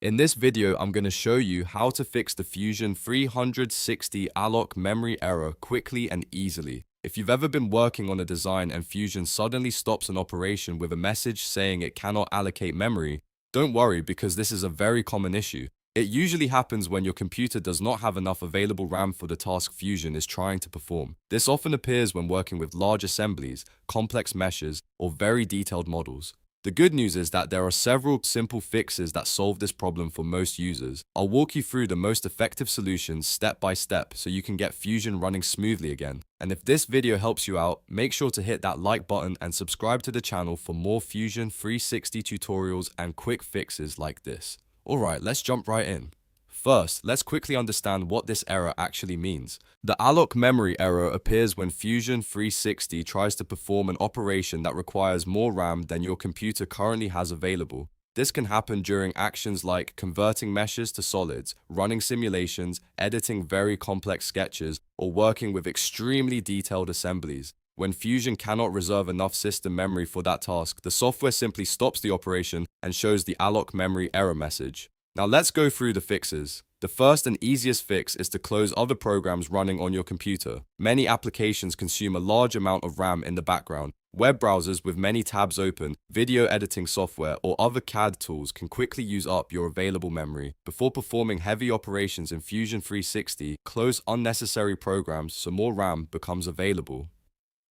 In this video, I'm going to show you how to fix the Fusion 360 Alloc memory error quickly and easily. If you've ever been working on a design and Fusion suddenly stops an operation with a message saying it cannot allocate memory, don't worry because this is a very common issue. It usually happens when your computer does not have enough available RAM for the task Fusion is trying to perform. This often appears when working with large assemblies, complex meshes, or very detailed models. The good news is that there are several simple fixes that solve this problem for most users. I'll walk you through the most effective solutions step by step so you can get Fusion running smoothly again. And if this video helps you out, make sure to hit that like button and subscribe to the channel for more Fusion 360 tutorials and quick fixes like this. Alright, let's jump right in. First, let's quickly understand what this error actually means. The Alloc memory error appears when Fusion 360 tries to perform an operation that requires more RAM than your computer currently has available. This can happen during actions like converting meshes to solids, running simulations, editing very complex sketches, or working with extremely detailed assemblies. When Fusion cannot reserve enough system memory for that task, the software simply stops the operation and shows the Alloc memory error message. Now let's go through the fixes. The first and easiest fix is to close other programs running on your computer. Many applications consume a large amount of RAM in the background. Web browsers with many tabs open, video editing software, or other CAD tools can quickly use up your available memory. Before performing heavy operations in Fusion 360, close unnecessary programs so more RAM becomes available.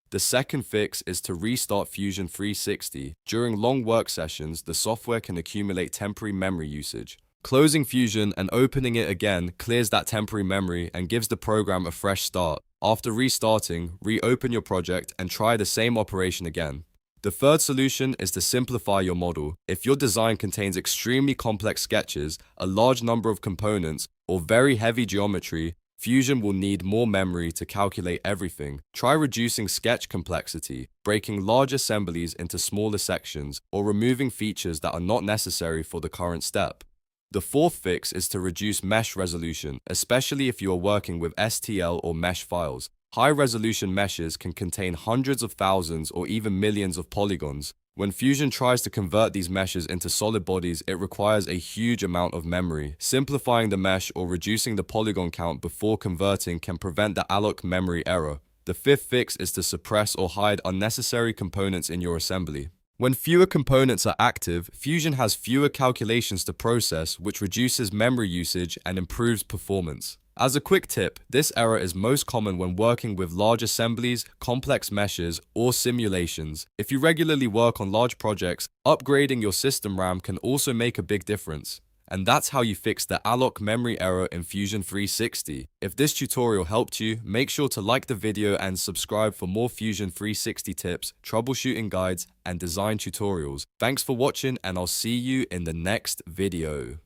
The second fix is to restart Fusion 360. During long work sessions, the software can accumulate temporary memory usage. Closing Fusion and opening it again clears that temporary memory and gives the program a fresh start. After restarting, reopen your project and try the same operation again. The third solution is to simplify your model. If your design contains extremely complex sketches, a large number of components, or very heavy geometry, Fusion will need more memory to calculate everything. Try reducing sketch complexity, breaking large assemblies into smaller sections, or removing features that are not necessary for the current step. The fourth fix is to reduce mesh resolution, especially if you are working with STL or mesh files. High-resolution meshes can contain hundreds of thousands or even millions of polygons. When Fusion tries to convert these meshes into solid bodies, it requires a huge amount of memory. Simplifying the mesh or reducing the polygon count before converting can prevent the Alloc memory error. The fifth fix is to suppress or hide unnecessary components in your assembly. When fewer components are active, Fusion has fewer calculations to process, which reduces memory usage and improves performance. As a quick tip, this error is most common when working with large assemblies, complex meshes, or simulations. If you regularly work on large projects, upgrading your system RAM can also make a big difference. And that's how you fix the Alloc memory error in Fusion 360. If this tutorial helped you, make sure to like the video and subscribe for more Fusion 360 tips, troubleshooting guides, and design tutorials. Thanks for watching, and I'll see you in the next video.